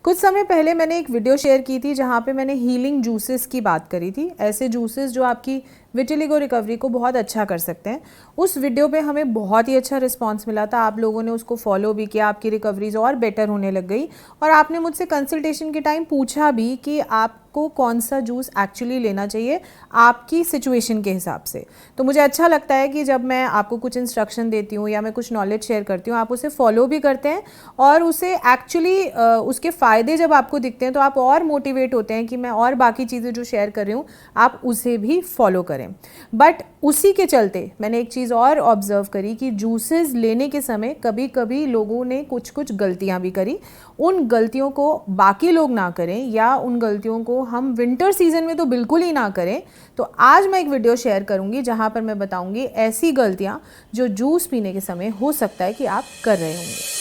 कुछ समय पहले मैंने एक वीडियो शेयर की थी जहाँ पे मैंने हीलिंग जूसेस की बात करी थी, ऐसे जूसेस जो आपकी विटिलिगो रिकवरी को बहुत अच्छा कर सकते हैं। उस वीडियो पे हमें बहुत ही अच्छा रिस्पांस मिला था, आप लोगों ने उसको फॉलो भी किया, आपकी रिकवरीज और बेटर होने लग गई और आपने मुझसे कंसल्टेशन के टाइम पूछा भी कि आपको कौन सा जूस एक्चुअली लेना चाहिए आपकी सिचुएशन के हिसाब से। तो मुझे अच्छा लगता है कि जब मैं आपको कुछ इंस्ट्रक्शन देती हूँ या मैं कुछ नॉलेज शेयर करती हूँ, आप उसे फॉलो भी करते हैं और उसे एक्चुअली उसके फ़ायदे जब आपको दिखते हैं तो आप और मोटिवेट होते हैं कि मैं और बाकी चीज़ें जो शेयर कर रही हूँ आप उसे भी फॉलो करें। बट उसी के चलते मैंने एक चीज़ और ऑब्जर्व करी कि जूसेस लेने के समय कभी कभी लोगों ने कुछ कुछ गलतियां भी करी। उन गलतियों को बाकी लोग ना करें या उन गलतियों को हम विंटर सीजन में तो बिल्कुल ही ना करें। तो आज मैं एक वीडियो शेयर करूंगी जहां पर मैं बताऊंगी ऐसी गलतियां जो जूस पीने के समय हो सकता है कि आप कर रहे होंगे।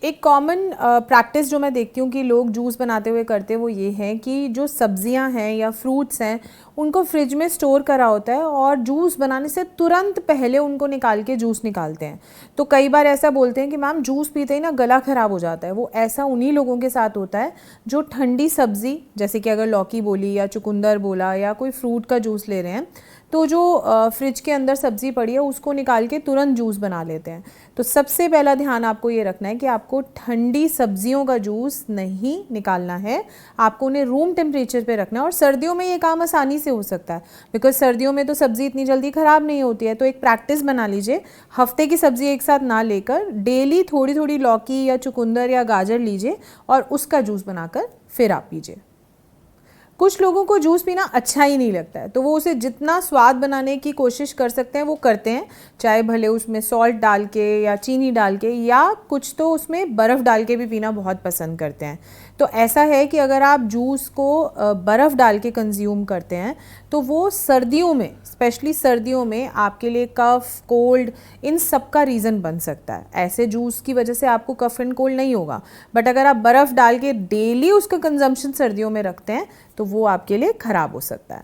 एक कॉमन प्रैक्टिस जो मैं देखती हूँ कि लोग जूस बनाते हुए करते हैं वो ये है कि जो सब्जियां हैं या फ्रूट्स हैं उनको फ्रिज में स्टोर करा होता है और जूस बनाने से तुरंत पहले उनको निकाल के जूस निकालते हैं। तो कई बार ऐसा बोलते हैं कि मैम जूस पीते ही ना गला ख़राब हो जाता है। वो ऐसा उन्हीं लोगों के साथ होता है जो ठंडी सब्ज़ी जैसे कि अगर लौकी बोली या चुकंदर बोला या कोई फ्रूट का जूस ले रहे हैं तो जो फ्रिज के अंदर सब्ज़ी पड़ी है उसको निकाल के तुरंत जूस बना लेते हैं। तो सबसे पहला ध्यान आपको ये रखना है कि आपको ठंडी सब्जियों का जूस नहीं निकालना है, आपको उन्हें रूम टेम्परेचर पे रखना है। और सर्दियों में ये काम आसानी से हो सकता है बिकॉज सर्दियों में तो सब्ज़ी इतनी जल्दी ख़राब नहीं होती है। तो एक प्रैक्टिस बना लीजिए, हफ्ते की सब्ज़ी एक साथ ना लेकर डेली थोड़ी थोड़ी लौकी या चुकंदर या गाजर लीजिए और उसका जूस बनाकर फिर आप पीजिए। कुछ लोगों को जूस पीना अच्छा ही नहीं लगता है तो वो उसे जितना स्वाद बनाने की कोशिश कर सकते हैं वो करते हैं, चाहे भले उसमें सॉल्ट डाल के या चीनी डाल के या कुछ तो उसमें बर्फ़ डाल के भी पीना बहुत पसंद करते हैं। तो ऐसा है कि अगर आप जूस को बर्फ़ डाल के कंज्यूम करते हैं तो वो सर्दियों में, स्पेशली सर्दियों में आपके लिए कफ़ कोल्ड इन सब का रीज़न बन सकता है। ऐसे जूस की वजह से आपको कफ़ एंड कोल्ड नहीं होगा, बट अगर आप बर्फ़ डाल के डेली उसका कंजम्पशन सर्दियों में रखते हैं तो वो आपके लिए ख़राब हो सकता है।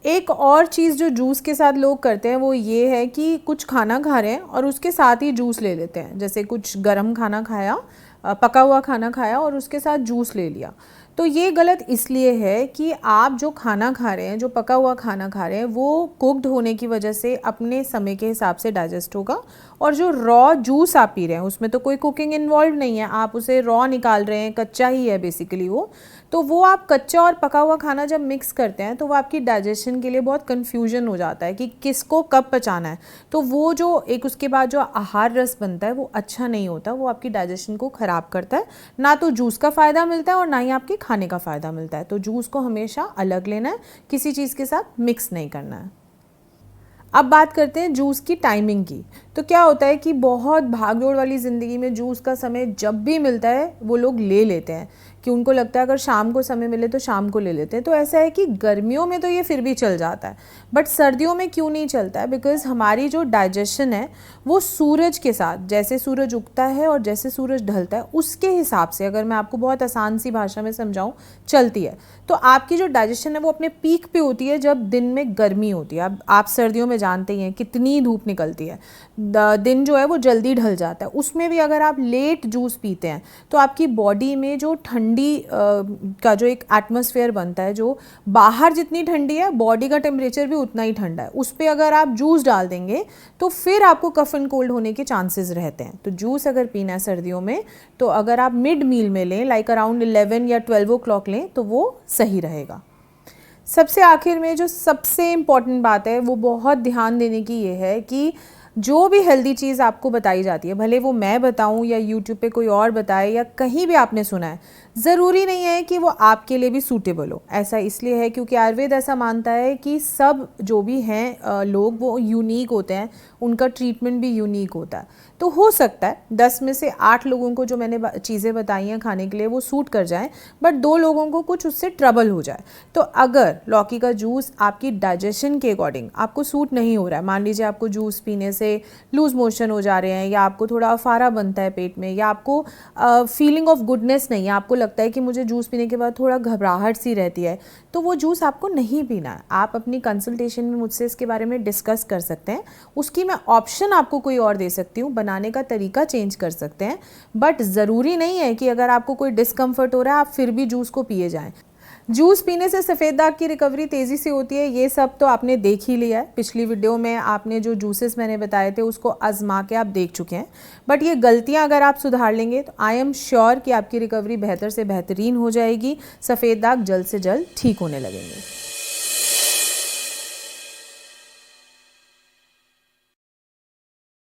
एक और चीज़ जो जूस के साथ लोग करते हैं वो ये है कि कुछ खाना खा रहे हैं और उसके साथ ही जूस ले लेते हैं। जैसे कुछ गर्म खाना खाया, पका हुआ खाना खाया और उसके साथ जूस ले लिया। तो ये गलत इसलिए है कि आप जो खाना खा रहे हैं, जो पका हुआ खाना खा रहे हैं वो कुक्ड होने की वजह से अपने समय के हिसाब से डाइजेस्ट होगा और जो रॉ जूस आप पी रहे हैं उसमें तो कोई कुकिंग इन्वॉल्व नहीं है, आप उसे रॉ निकाल रहे हैं, कच्चा ही है बेसिकली वो। तो वो आप कच्चा और पका हुआ खाना जब मिक्स करते हैं तो वो आपकी डाइजेशन के लिए बहुत कन्फ्यूजन हो जाता है कि किसको कब पचाना है। तो वो जो एक उसके बाद जो आहार रस बनता है वो अच्छा नहीं होता, वो आपकी डाइजेशन को ख़राब करता है। ना तो जूस का फ़ायदा मिलता है और ना ही आपके खाने का फ़ायदा मिलता है। तो जूस को हमेशा अलग लेना है, किसी चीज़ के साथ मिक्स नहीं करना है। अब बात करते हैं जूस की टाइमिंग की। तो क्या होता है कि बहुत भागदौड़ वाली ज़िंदगी में जूस का समय जब भी मिलता है वो लोग ले लेते हैं कि उनको लगता है अगर शाम को समय मिले तो शाम को ले लेते हैं। तो ऐसा है कि गर्मियों में तो ये फिर भी चल जाता है, बट सर्दियों में क्यों नहीं चलता है? बिकॉज़ हमारी जो डाइजेशन है वो सूरज के साथ, जैसे सूरज उगता है और जैसे सूरज ढलता है उसके हिसाब से, अगर मैं आपको बहुत आसान सी भाषा में समझाऊँ, चलती है। तो आपकी जो डाइजेशन है वो अपने पीक पे होती है जब दिन में गर्मी होती है। अब आप सर्दियों में जानते ही हैं कितनी धूप निकलती है, दिन जो है वो जल्दी ढल जाता है। उसमें भी अगर आप लेट जूस पीते हैं तो आपकी बॉडी में जो ठंडी का जो एक एटमॉस्फेयर बनता है, जो बाहर जितनी ठंडी है बॉडी का टेम्परेचर भी उतना ही ठंडा है, उस पर अगर आप जूस डाल देंगे तो फिर आपको कफ एंड कोल्ड होने के चांसेस रहते हैं। तो जूस अगर पीना है सर्दियों में तो अगर आप मिड मील में लें, लाइक अराउंड 11 या 12 o'clock लें तो वो सही रहेगा। सबसे आखिर में जो सबसे इम्पॉर्टेंट बात है वो बहुत ध्यान देने की ये है कि जो भी हेल्दी चीज़ आपको बताई जाती है, भले वो मैं बताऊं या यूट्यूब पे कोई और बताए या कहीं भी आपने सुना है, ज़रूरी नहीं है कि वो आपके लिए भी सूटेबल हो। ऐसा इसलिए है क्योंकि आयुर्वेद ऐसा मानता है कि सब जो भी हैं लोग वो यूनिक होते हैं, उनका ट्रीटमेंट भी यूनिक होता है। तो हो सकता है 10 में से 8 लोगों को जो मैंने चीज़ें बताई हैं खाने के लिए वो सूट कर जाएं, बट 2 लोगों को कुछ उससे ट्रबल हो जाए। तो अगर लौकी का जूस आपकी डाइजेशन के अकॉर्डिंग आपको सूट नहीं हो रहा है, मान लीजिए आपको जूस पीने से लूज मोशन हो जा रहे हैं या आपको थोड़ा अफारा बनता है पेट में या आपको फीलिंग ऑफ गुडनेस नहीं है, आपको लगता है कि मुझे जूस पीने के बाद थोड़ा घबराहट सी रहती है, तो वो जूस आपको नहीं पीना है। आप अपनी कंसल्टेशन में मुझसे इसके बारे में डिस्कस कर सकते हैं, उसकी मैं ऑप्शन आपको कोई और दे सकती हूँ बना बनाने का तरीका चेंज कर सकते हैं, बट ज़रूरी नहीं है कि अगर आपको कोई डिस्कम्फर्ट हो रहा है आप फिर भी जूस को पिए जाएं। जूस पीने से सफ़ेद दाग की रिकवरी तेज़ी से होती है, ये सब तो आपने देख ही लिया है। पिछली वीडियो में आपने जो जूसेस मैंने बताए थे उसको आजमा के आप देख चुके हैं। बट ये गलतियां अगर आप सुधार लेंगे तो आई एम श्योर कि आपकी रिकवरी बेहतर से बेहतरीन हो जाएगी, सफ़ेद दाग जल्द से जल्द ठीक होने लगेंगे।